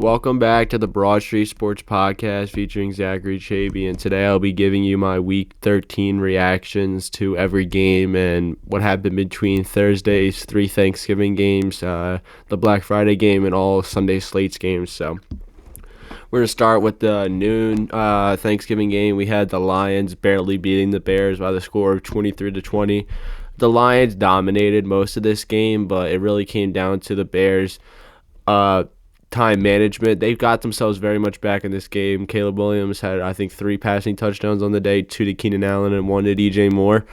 Welcome back to the Broad Street Sports Podcast featuring Zachary Chaby, and today I'll be giving you my Week 13 reactions to every game and what happened between Thursday's 3 Thanksgiving games, the Black Friday game, and all Sunday slates games. So we're going to start with the noon Thanksgiving game. We had the Lions barely beating the Bears by the score of 23-20. The Lions dominated most of this game, but it really came down to the Bears' time management. They've got themselves very much back in this game. Caleb Williams had, I think, 3 passing touchdowns on the day, 2 to Keenan Allen and 1 to DJ Moore.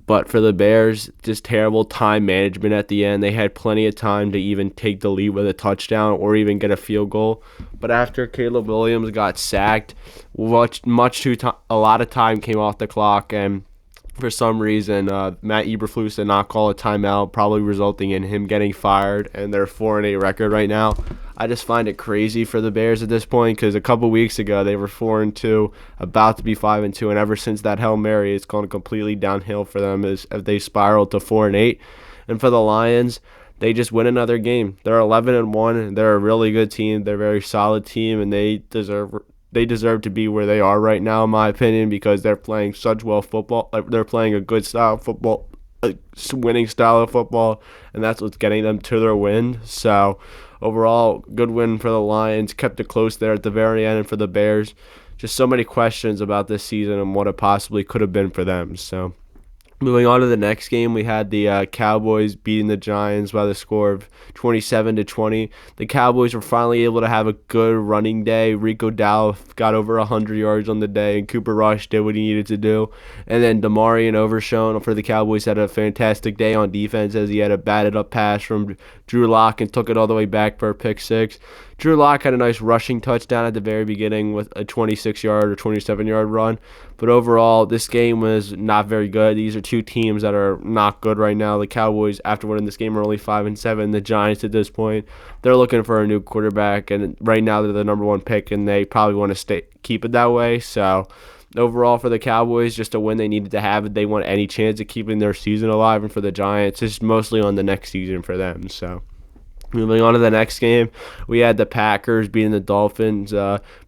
But for the Bears, just terrible time management at the end. They had plenty of time to even take the lead with a touchdown or even get a field goal. But after Caleb Williams got sacked, a lot of time came off the clock, and for some reason, Matt Eberflus did not call a timeout, probably resulting in him getting fired, and they're 4-8 record right now. I just find it crazy for the Bears at this point because a couple weeks ago they were 4-2, about to be 5-2, and ever since that Hail Mary, it's gone completely downhill for them as they spiraled to 4-8. And for the Lions, they just win another game. They're 11-1. They're a really good team. They're a very solid team, and they deserve to be where they are right now, in my opinion, because they're playing such well football. They're playing a good style of football, a winning style of football, and that's what's getting them to their win. So overall, good win for the Lions. Kept it close there at the very end. And for the Bears, just so many questions about this season and what it possibly could have been for them. So moving on to the next game, we had the Cowboys beating the Giants by the score of 27-20. The Cowboys were finally able to have a good running day. Rico Dowdle got over 100 yards on the day, and Cooper Rush did what he needed to do. And then Damarian Overshown for the Cowboys had a fantastic day on defense as he had a batted up pass from Drew Lock and took it all the way back for a pick six. Drew Lock had a nice rushing touchdown at the very beginning with a 26-yard or 27-yard run. But overall, this game was not very good. These are two teams that are not good right now. The Cowboys, after winning this game, are only 5-7. The Giants, at this point, they're looking for a new quarterback. And right now, they're the number 1 pick, and they probably want to keep it that way. So overall, for the Cowboys, just a win they needed to have if they want any chance of keeping their season alive. And for the Giants, it's mostly on the next season for them. So moving on to the next game, we had the Packers beating the Dolphins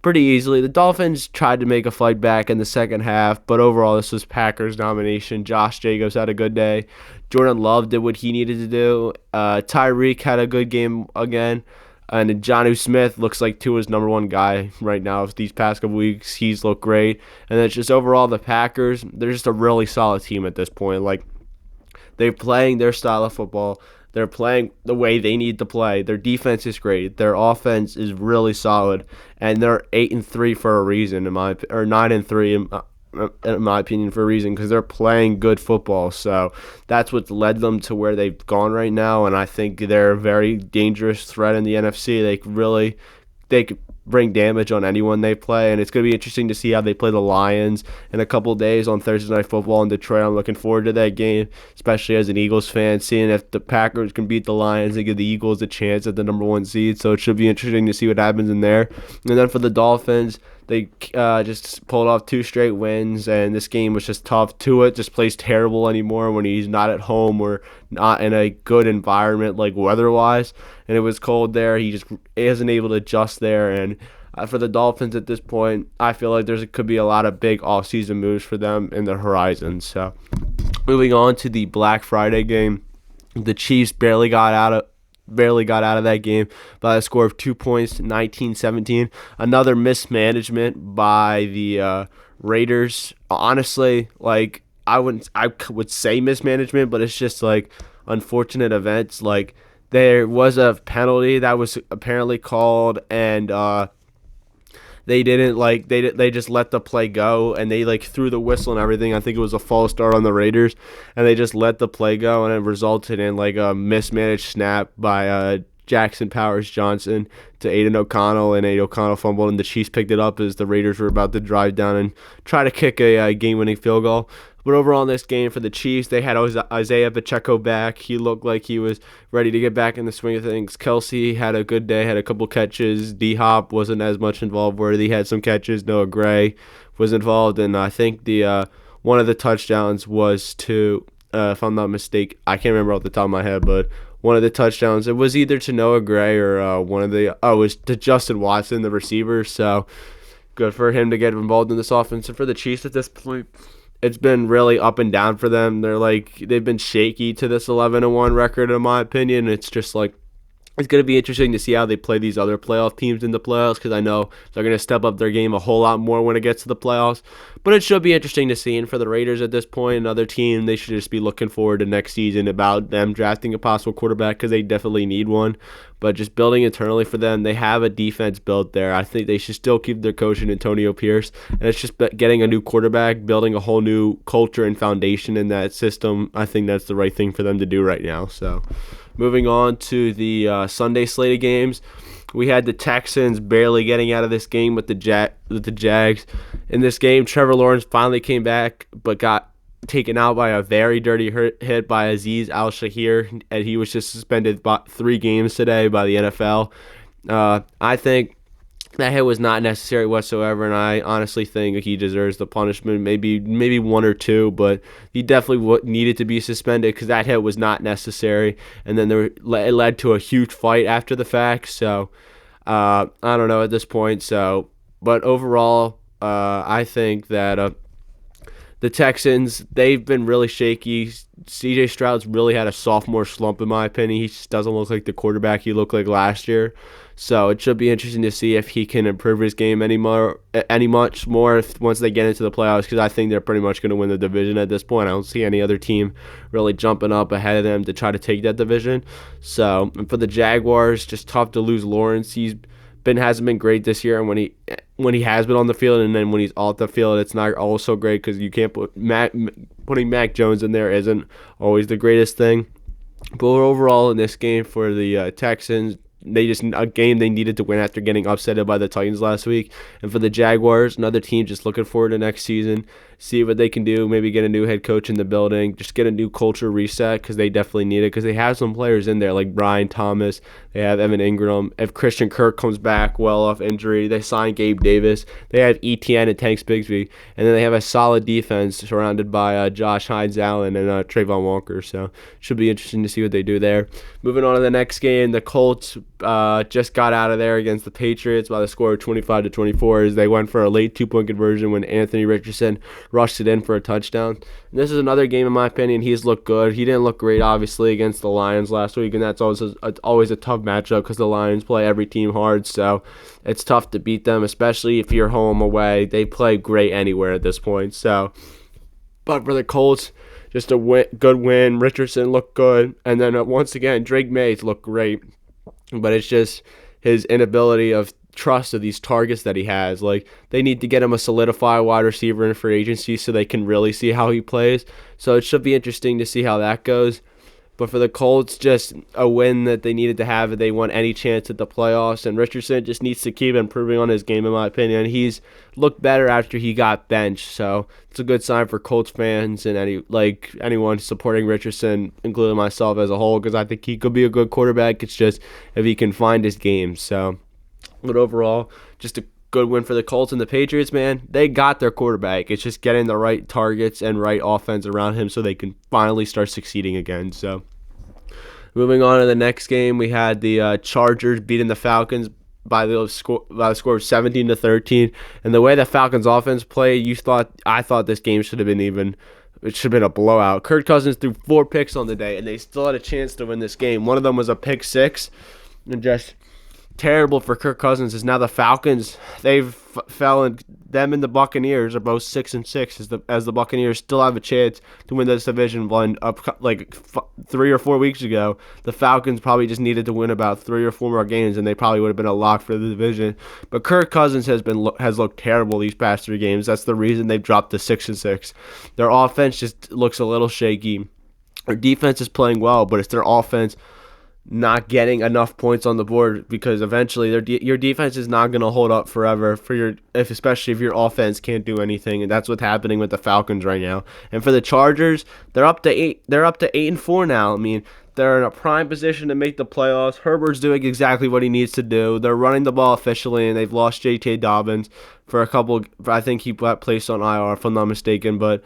pretty easily. The Dolphins tried to make a fight back in the second half, but overall this was Packers domination. Josh Jacobs had a good day. Jordan Love did what he needed to do. Tyreek had a good game again. And Jonnu Smith looks like Tua's number 1 guy right now. These past couple weeks, he's looked great. And it's just overall the Packers, they're just a really solid team at this point. Like, they're playing their style of football. They're playing the way they need to play. Their defense is great. Their offense is really solid, and they're 8-3 for a reason, or 9-3 in my opinion, for a reason, because they're playing good football. So that's what's led them to where they've gone right now, and I think they're a very dangerous threat in the NFC. They could bring damage on anyone they play, and it's going to be interesting to see how they play the Lions in a couple days on Thursday Night Football in Detroit. I'm looking forward to that game, especially as an Eagles fan, seeing if the Packers can beat the Lions and give the Eagles a chance at the number 1 seed. So it should be interesting to see what happens in there. And then for the Dolphins, they just pulled off 2 straight wins, and this game was just tough. Tua just plays terrible anymore when he's not at home or not in a good environment, like weather-wise. And it was cold there. He just isn't able to adjust there. And for the Dolphins at this point, I feel like could be a lot of big off-season moves for them in the horizon. So moving on to the Black Friday game, the Chiefs barely got out of that game by a score of 2 points, 19-17. Another mismanagement by the Raiders. Honestly, like I would say mismanagement, but it's just like unfortunate events. Like there was a penalty that was apparently called, and they just let the play go, and they threw the whistle and everything. I think it was a false start on the Raiders, and they just let the play go, and it resulted in a mismanaged snap by Jackson Powers Johnson to Aiden O'Connell, and Aiden O'Connell fumbled, and the Chiefs picked it up as the Raiders were about to drive down and try to kick a game-winning field goal. But overall in this game for the Chiefs, they had Isaiah Pacheco back. He looked like he was ready to get back in the swing of things. Kelsey had a good day, had a couple catches. D-Hop wasn't as much involved. Worthy had some catches. Noah Gray was involved. And I think the one of the touchdowns was to, if I'm not mistaken, I can't remember off the top of my head, but one of the touchdowns. It was either to Noah Gray or it was to Justin Watson, the receiver. So good for him to get involved in this offense. And for the Chiefs at this point, it's been really up and down for them. They've been shaky to this 11-1 record, in my opinion. It's just like, it's going to be interesting to see how they play these other playoff teams in the playoffs, because I know they're going to step up their game a whole lot more when it gets to the playoffs. But it should be interesting to see. And for the Raiders at this point, another team, they should just be looking forward to next season about them drafting a possible quarterback, because they definitely need one. But just building internally for them, they have a defense built there. I think they should still keep their coach in Antonio Pierce. And it's just getting a new quarterback, building a whole new culture and foundation in that system. I think that's the right thing for them to do right now. So moving on to the Sunday slate of games, we had the Texans barely getting out of this game with the Jags. In this game, Trevor Lawrence finally came back, but got taken out by a very dirty hit by Azeez Al-Shaair, and he was just suspended 3 games today by the NFL. I think that hit was not necessary whatsoever, and I honestly think he deserves the punishment, maybe 1 or 2, but he definitely needed to be suspended because that hit was not necessary, and then it led to a huge fight after the fact. So I don't know at this point. So, but overall, I think that the Texans, they've been really shaky. C.J. Stroud's really had a sophomore slump, in my opinion. He just doesn't look like the quarterback he looked like last year. So it should be interesting to see if he can improve his game any much more once they get into the playoffs, because I think they're pretty much going to win the division at this point. I don't see any other team really jumping up ahead of them to try to take that division. So, and for the Jaguars, just tough to lose Lawrence. Hasn't been great this year, and when he has been on the field, and then when he's off the field, it's not also great, because you can't putting Mac Jones in there isn't always the greatest thing. But overall, in this game for the Texans, a game they needed to win after getting upsetted by the Titans last week. And for the Jaguars, another team just looking forward to next season, see what they can do, maybe get a new head coach in the building, just get a new culture reset, because they definitely need it, because they have some players in there like Brian Thomas, they have Evan Ingram. If Christian Kirk comes back well off injury, they sign Gabe Davis, they have ETN and Tanks Bigsby, and then they have a solid defense surrounded by Josh Hines-Allen and Trayvon Walker. So should be interesting to see what they do there. Moving on to the next game, the Colts just got out of there against the Patriots by the score of 25-24, as they went for a late 2-point conversion when Anthony Richardson rushed it in for a touchdown. And this is another game, in my opinion, he's looked good. He didn't look great, obviously, against the Lions last week, and that's always a tough matchup, because the Lions play every team hard, so it's tough to beat them, especially if you're home away. They play great anywhere at this point. So, but for the Colts, just a good win. Richardson looked good, and then once again, Drake Mays looked great. But it's just his inability of trust of these targets that he has. Like, they need to get him a solidified wide receiver in free agency so they can really see how he plays. So it should be interesting to see how that goes. But for the Colts, just a win that they needed to have if they want any chance at the playoffs. And Richardson just needs to keep improving on his game, in my opinion. He's looked better after he got benched. So it's a good sign for Colts fans and anyone supporting Richardson, including myself as a whole, because I think he could be a good quarterback. It's just if he can find his game. So, but overall, just a good win for the Colts. And the Patriots, man, they got their quarterback. It's just getting the right targets and right offense around him so they can finally start succeeding again. So moving on to the next game, we had the Chargers beating the Falcons by the score of 17-13. And the way the Falcons offense played, I thought this game should have been even. It should have been a blowout. Kirk Cousins threw 4 picks on the day, and they still had a chance to win this game. One of them was a pick 6, and just terrible for Kirk Cousins is now the Falcons, they've fallen. Them and the Buccaneers are both 6-6 as the Buccaneers still have a chance to win this division. Up like 3 or 4 weeks ago, the Falcons probably just needed to win about 3 or 4 more games, and they probably would have been a lock for the division. But Kirk Cousins has looked terrible these past 3 games. That's the reason they've dropped to 6-6. Their offense just looks a little shaky. Their defense is playing well, but it's their offense not getting enough points on the board, because eventually your defense is not going to hold up forever especially if your offense can't do anything, and that's what's happening with the Falcons right now. And for the Chargers, they're up to 8-4 now. I mean, they're in a prime position to make the playoffs. Herbert's doing exactly what he needs to do. They're running the ball efficiently, and they've lost J.K. Dobbins for a couple. I think he got placed on IR, if I'm not mistaken, but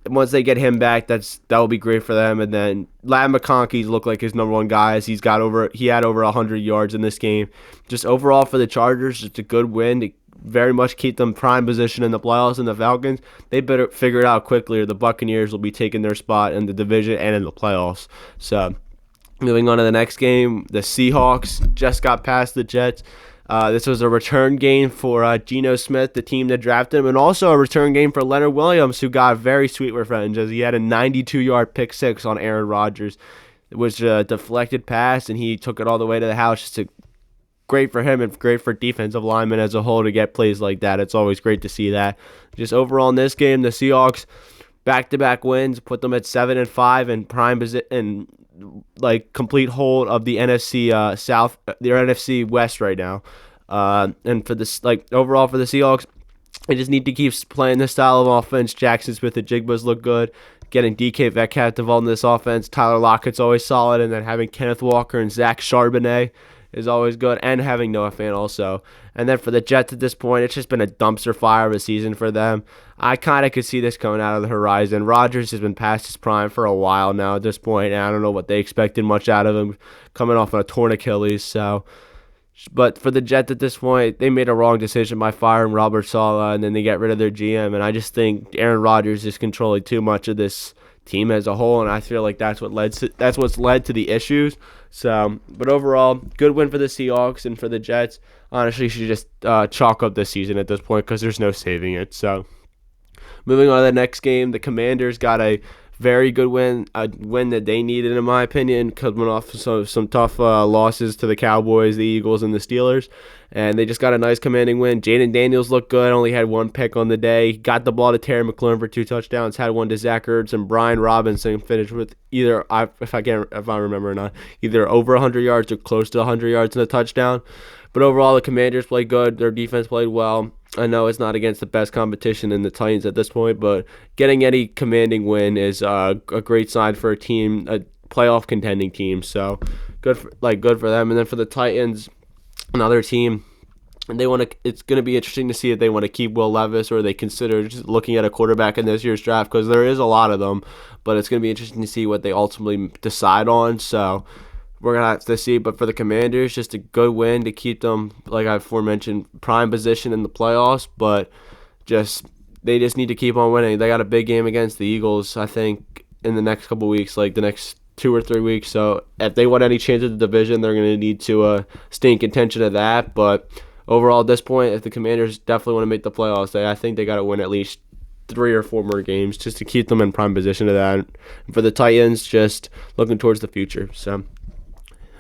once they get him back, that will be great for them. And then Ladd McConkey's looked like his number one guy, as he had over 100 yards in this game. Just overall for the Chargers, just a good win to very much keep them prime position in the playoffs. And the Falcons, they better figure it out quickly, or the Buccaneers will be taking their spot in the division and in the playoffs. So moving on to the next game, the Seahawks just got past the Jets. This was a return game for Geno Smith, the team that drafted him, and also a return game for Leonard Williams, who got very sweet revenge as he had a 92-yard pick six on Aaron Rodgers. It was a deflected pass, and he took it all the way to the house. Just great for him and great for defensive linemen as a whole to get plays like that. It's always great to see that. Just overall in this game, the Seahawks back-to-back wins put them at 7-5 and prime position and complete hold of the NFC South, their NFC West right now. And for this, overall for the Seahawks, they just need to keep playing this style of offense. Jackson Smith and Jigba's look good. Getting DK Metcalf involved in this offense. Tyler Lockett's always solid, and then having Kenneth Walker and Zach Charbonnet is always good, and having Noah Fant also. And then for the Jets at this point, it's just been a dumpster fire of a season for them. I kind of could see this coming out of the horizon. Rodgers has been past his prime for a while now at this point, and I don't know what they expected much out of him coming off a torn Achilles. But for the Jets at this point, they made a wrong decision by firing Robert Saleh, and then they get rid of their GM. And I just think Aaron Rodgers is controlling too much of this team as a whole, and I feel like that's what's led to the issues. But overall, good win for the Seahawks, and for the Jets, honestly, you should just chalk up this season at this point because there's no saving it. So moving on to the next game, the Commanders got a very good win, a win that they needed, in my opinion, coming off some tough losses to the Cowboys, the Eagles, and the Steelers. And they just got a nice commanding win. Jaden Daniels looked good, only had one pick on the day. Got the ball to Terry McLaurin for 2 touchdowns, had one to Zach Ertz, and Brian Robinson finished with either, if I remember or not, either over 100 yards or close to 100 yards and a touchdown. But overall, the Commanders played good. Their defense played well. I know it's not against the best competition in the Titans at this point, but getting any commanding win is a great sign for a team, a playoff contending team. So good for them. And then for the Titans, another team, and it's going to be interesting to see if they want to keep Will Levis or they consider just looking at a quarterback in this year's draft, because there is a lot of them, but it's going to be interesting to see what they ultimately decide on. So we're going to have to see. But for the Commanders, just a good win to keep them, like I aforementioned, prime position in the playoffs. But they just need to keep on winning. They got a big game against the Eagles, I think, in the next couple weeks, like the next 2 or 3 weeks. So if they want any chance of the division, they're going to need to stay in contention of that. But overall, at this point, if the Commanders definitely want to make the playoffs, I think they got to win at least 3 or 4 more games just to keep them in prime position of that. And for the Titans, just looking towards the future. So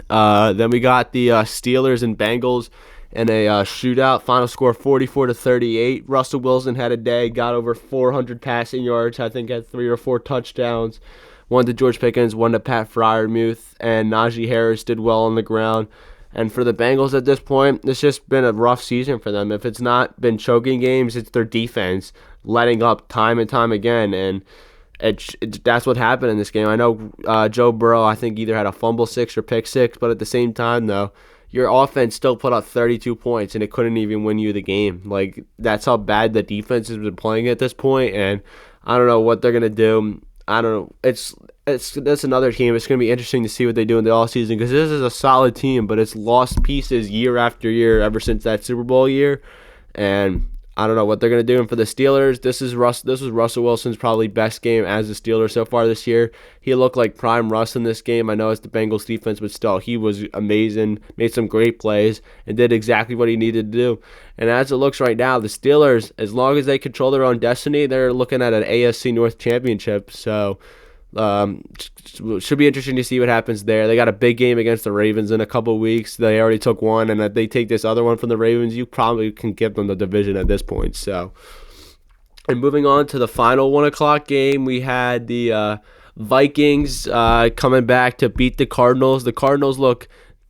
then we got the Steelers and Bengals in a shootout. Final score 44-38. Russell Wilson had a day, got over 400 passing yards. I think had 3 or 4 touchdowns. One to George Pickens, one to Pat Freiermuth, and Najee Harris did well on the ground. And for the Bengals at this point, it's just been a rough season for them. If it's not been choking games, it's their defense letting up time and time again. And that's what happened in this game. I know Joe Burrow, I think, either had a fumble 6 or pick 6, but at the same time, though, your offense still put up 32 points, and it couldn't even win you the game. That's how bad the defense has been playing at this point, and I don't know what they're going to do. I don't know. That's another team. It's going to be interesting to see what they do in the offseason, because this is a solid team, but it's lost pieces year after year ever since that Super Bowl year, and I don't know what they're going to do. And for the Steelers, this was Russell Wilson's probably best game as a Steeler so far this year. He looked like prime Russ in this game. I know it's the Bengals defense, but still, he was amazing, made some great plays, and did exactly what he needed to do. And as it looks right now, the Steelers, as long as they control their own destiny, they're looking at an AFC North championship. So should be interesting to see what happens there. They got a big game against the Ravens in a couple weeks. They already took one, and if they take this other one from the Ravens, you probably can give them the division at this point. So, and moving on to the final 1 o'clock game, we had the Vikings coming back to beat the Cardinals. The Cardinals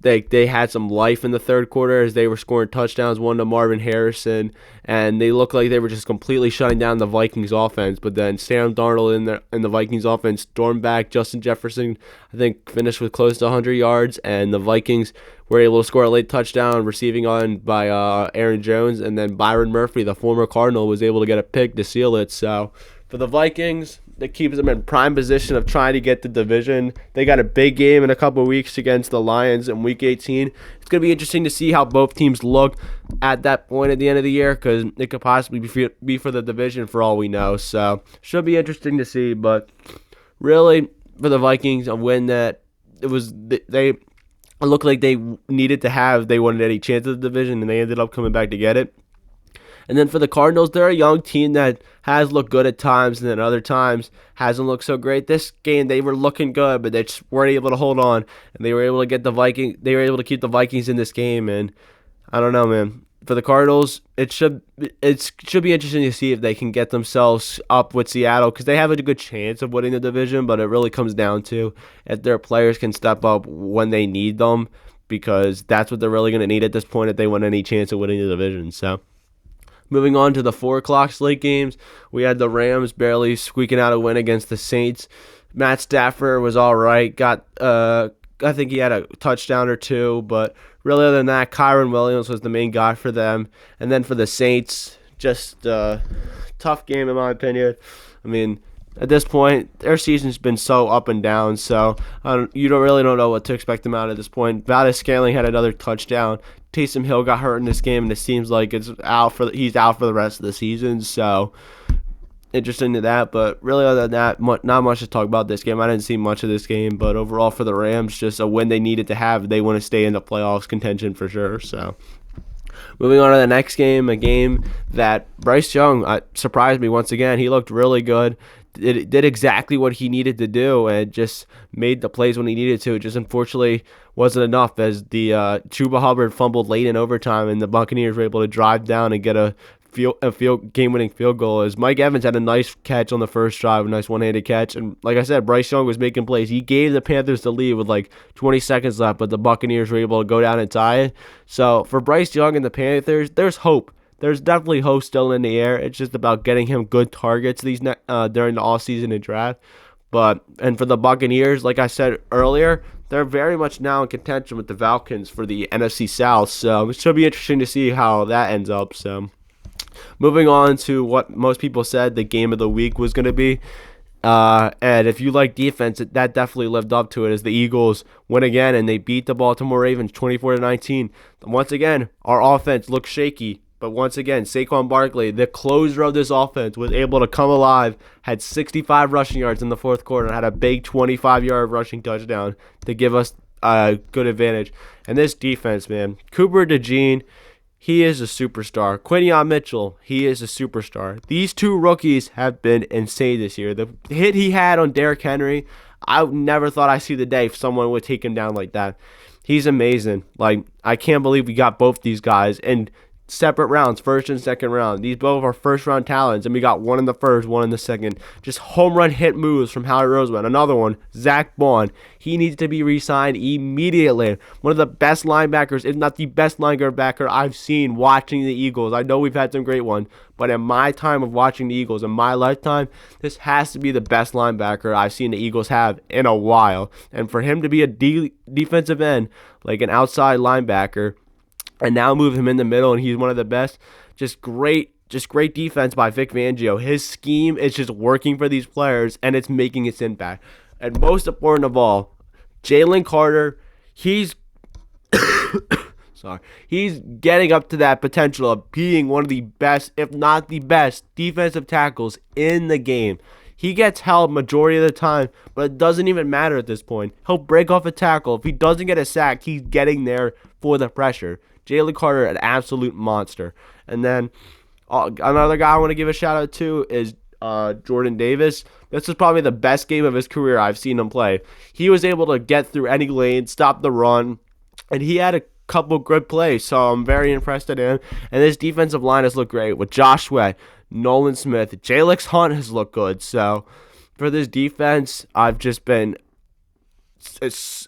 they had some life in the third quarter as they were scoring touchdowns, one to Marvin Harrison, and they looked like they were just completely shutting down the Vikings offense. But then Sam Darnold in the Vikings offense stormed back. Justin Jefferson, I think, finished with close to 100 yards, and the Vikings were able to score a late touchdown, receiving on by Aaron Jones, and then Byron Murphy, the former Cardinal, was able to get a pick to seal it. So for the Vikings, that keeps them in prime position of trying to get the division. They got a big game in a couple of weeks against the Lions in Week 18. It's going to be interesting to see how both teams look at that point at the end of the year, because it could possibly be for the division for all we know. So should be interesting to see. But really, for the Vikings, a win that it looked like they needed to have. They wanted any chance of the division, and they ended up coming back to get it. And then for the Cardinals, they're a young team that has looked good at times, and then other times hasn't looked so great. This game, they were looking good, but they just weren't able to hold on, and they were able to get the Vikings. They were able to keep the Vikings in this game, and I don't know, man. For the Cardinals, it should be interesting to see if they can get themselves up with Seattle, because they have a good chance of winning the division, but it really comes down to if their players can step up when they need them, because that's what they're really going to need at this point if they want any chance of winning the division. So, moving on to the 4 o'clock slate games, we had the Rams barely squeaking out a win against the Saints. Matt Stafford was all right. I think he had a touchdown or two, but really other than that, Kyron Williams was the main guy for them. And then for the Saints, just a tough game in my opinion. I mean, at this point, their season's been so up and down, so you don't know what to expect them out at this point. Valdez-Scantling had another touchdown. Taysom Hill got hurt in this game, and it seems like he's out for the rest of the season. So interesting to that, but really other than that, not much to talk about this game. I didn't see much of this game, but overall for the Rams, just a win they needed to have. They want to stay in the playoffs contention for sure. So moving on to the next game, a game that Bryce Young surprised me once again. He looked really good. It did exactly what he needed to do and just made the plays when he needed to. It just unfortunately wasn't enough, as the Chuba Hubbard fumbled late in overtime, and the Buccaneers were able to drive down and get a game-winning field goal. As Mike Evans had a nice catch on the first drive, a nice one-handed catch, and like I said, Bryce Young was making plays. He gave the Panthers the lead with like 20 seconds left, but the Buccaneers were able to go down and tie it. So for Bryce Young and the Panthers, there's hope. There's definitely hope still in the air. It's just about getting him good targets during the offseason and draft. And for the Buccaneers, like I said earlier, they're very much now in contention with the Falcons for the NFC South. So it should be interesting to see how that ends up. So moving on to what most people said the game of the week was going to be. And if you like defense, that definitely lived up to it, as the Eagles win again and they beat the Baltimore Ravens 24-19. Once again, our offense looked shaky. But once again, Saquon Barkley, the closer of this offense, was able to come alive, had 65 rushing yards in the fourth quarter, and had a big 25-yard rushing touchdown to give us a good advantage. And this defense, man, Cooper DeJean, he is a superstar. Quinyon Mitchell, he is a superstar. These two rookies have been insane this year. The hit he had on Derrick Henry, I never thought I'd see the day if someone would take him down like that. He's amazing. Like, I can't believe we got both these guys in separate rounds, first and second round. These both are first round talents, and we got one in the first, one in the second. Just home run hit moves from Howie Roseman. Another one, Zach Bond. He needs to be re-signed immediately. One of the best linebackers, if not the best linebacker I've seen watching the Eagles. I know we've had some great ones, but in my time of watching the Eagles, in my lifetime, this has to be the best linebacker I've seen the Eagles have in a while. And for him to be a defensive end, like an outside linebacker, and now move him in the middle, and he's one of the best. Just great defense by Vic Fangio. His scheme is just working for these players, and it's making its impact. And most important of all, Jalen Carter, he's getting up to that potential of being one of the best, if not the best, defensive tackles in the game. He gets held majority of the time, but it doesn't even matter at this point. He'll break off a tackle. If he doesn't get a sack, he's getting there for the pressure. Jalen Carter, an absolute monster. And then another guy I want to give a shout out to is Jordan Davis. This is probably the best game of his career I've seen him play. He was able to get through any lane, stop the run, and he had a couple good plays, so I'm very impressed at him. And this defensive line has looked great with Josh Sweat, Nolan Smith, Jalex Hunt has looked good. So for this defense, I've just been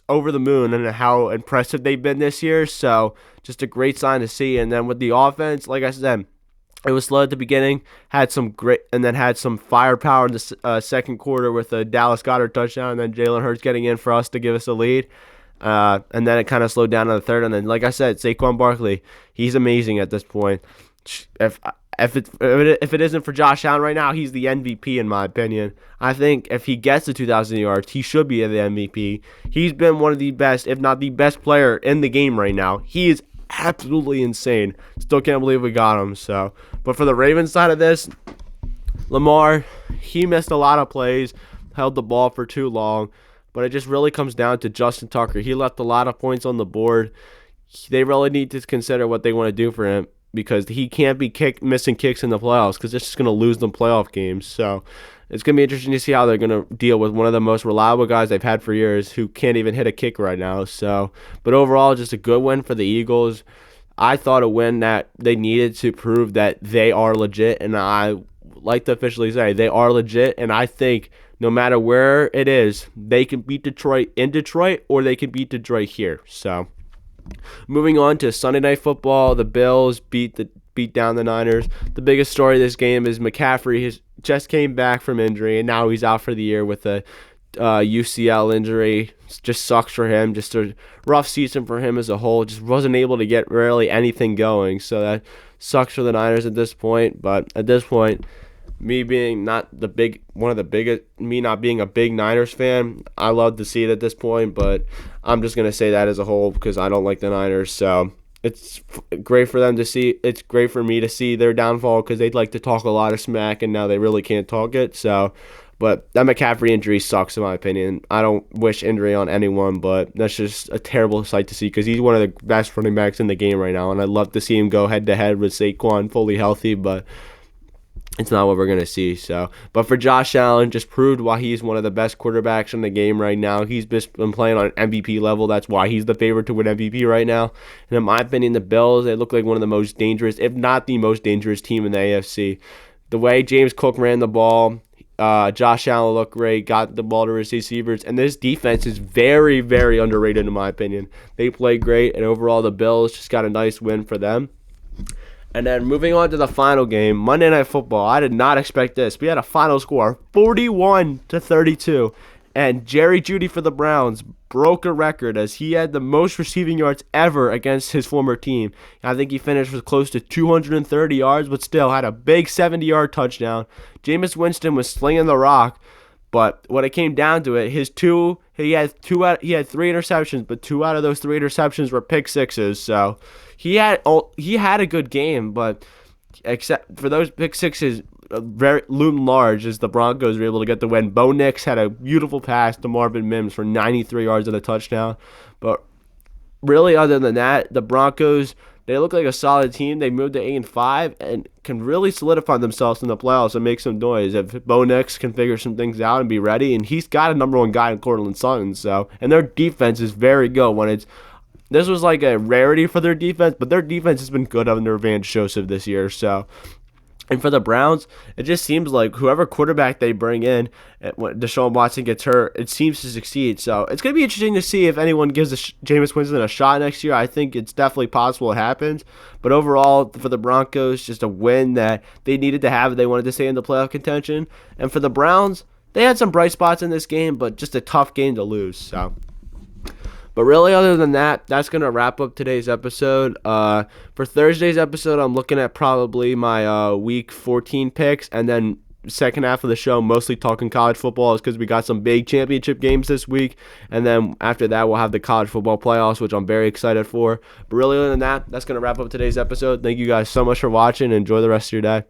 over the moon and how impressive they've been this year. So just a great sign to see. And then with the offense, like I said, it was slow at the beginning, had some firepower in the second quarter with a Dallas Goedert touchdown, and then Jalen Hurts getting in for us to give us a lead. And then it kind of slowed down in the third. And then, like I said, Saquon Barkley, he's amazing at this point. If it isn't for Josh Allen right now, he's the MVP in my opinion. I think if he gets to 2,000 yards, he should be the MVP. He's been one of the best, if not the best player in the game right now. He is absolutely insane. Still can't believe we got him. So, but for the Ravens side of this, Lamar, he missed a lot of plays, held the ball for too long, but it just really comes down to Justin Tucker. He left a lot of points on the board. They really need to consider what they want to do for him, because he can't be missing kicks in the playoffs, because it's just going to lose them playoff games. So it's going to be interesting to see how they're going to deal with one of the most reliable guys they've had for years who can't even hit a kick right now. So, but overall, just a good win for the Eagles. I thought a win that they needed to prove that they are legit, and I like to officially say they are legit, and I think no matter where it is, they can beat Detroit in Detroit, or they can beat Detroit here. So moving on to Sunday Night Football, the Bills beat down the Niners. The biggest story of this game is McCaffrey just came back from injury, and now he's out for the year with a UCL injury. Just sucks for him. Just a rough season for him as a whole. Just wasn't able to get really anything going. So that sucks for the Niners at this point. But at this point, me being not being a big Niners fan, I love to see it at this point. But I'm just gonna say that as a whole because I don't like the Niners. So it's great for them to see. It's great for me to see their downfall because they'd like to talk a lot of smack, and now they really can't talk it. So. But that McCaffrey injury sucks in my opinion. I don't wish injury on anyone, but that's just a terrible sight to see because he's one of the best running backs in the game right now, and I'd love to see him go head-to-head with Saquon fully healthy, but it's not what we're going to see. So, but for Josh Allen, just proved why he's one of the best quarterbacks in the game right now. He's just been playing on an MVP level. That's why he's the favorite to win MVP right now. And in my opinion, the Bills, they look like one of the most dangerous, if not the most dangerous team in the AFC. The way James Cook ran the ball, Josh Allen looked great, got the ball to his receivers, and this defense is very, very underrated in my opinion. They played great, and overall the Bills just got a nice win for them. And then moving on to the final game, Monday Night Football. I did not expect this. We had a final score, 41-32, and Jerry Jeudy for the Browns broke a record as he had the most receiving yards ever against his former team. I think he finished with close to 230 yards, but still had a big 70-yard touchdown. Jameis Winston was slinging the rock, but when it came down to it, he had three interceptions, but 2 out of those 3 interceptions were pick sixes. So he had a good game, but except for those pick sixes, very loomed large as the Broncos were able to get the win. Bo Nix had a beautiful pass to Marvin Mims for 93 yards and a touchdown. But really, other than that, the Broncos, they look like a solid team. They moved to 8-5 and can really solidify themselves in the playoffs and make some noise if Bo Nix can figure some things out and be ready. And he's got a number 1 guy in Courtland Sutton. So, and their defense is very good. This was like a rarity for their defense, but their defense has been good under Vance Joseph this year. So. And for the Browns, it just seems like whoever quarterback they bring in, when Deshaun Watson gets hurt, it seems to succeed. So it's going to be interesting to see if anyone gives Jameis Winston a shot next year. I think it's definitely possible it happens. But overall, for the Broncos, just a win that they needed to have if they wanted to stay in the playoff contention. And for the Browns, they had some bright spots in this game, but just a tough game to lose. So. But really, other than that, that's going to wrap up today's episode. For Thursday's episode, I'm looking at probably my Week 14 picks, and then second half of the show, mostly talking college football, is because we got some big championship games this week. And then after that, we'll have the college football playoffs, which I'm very excited for. But really, other than that, that's going to wrap up today's episode. Thank you guys so much for watching, and enjoy the rest of your day.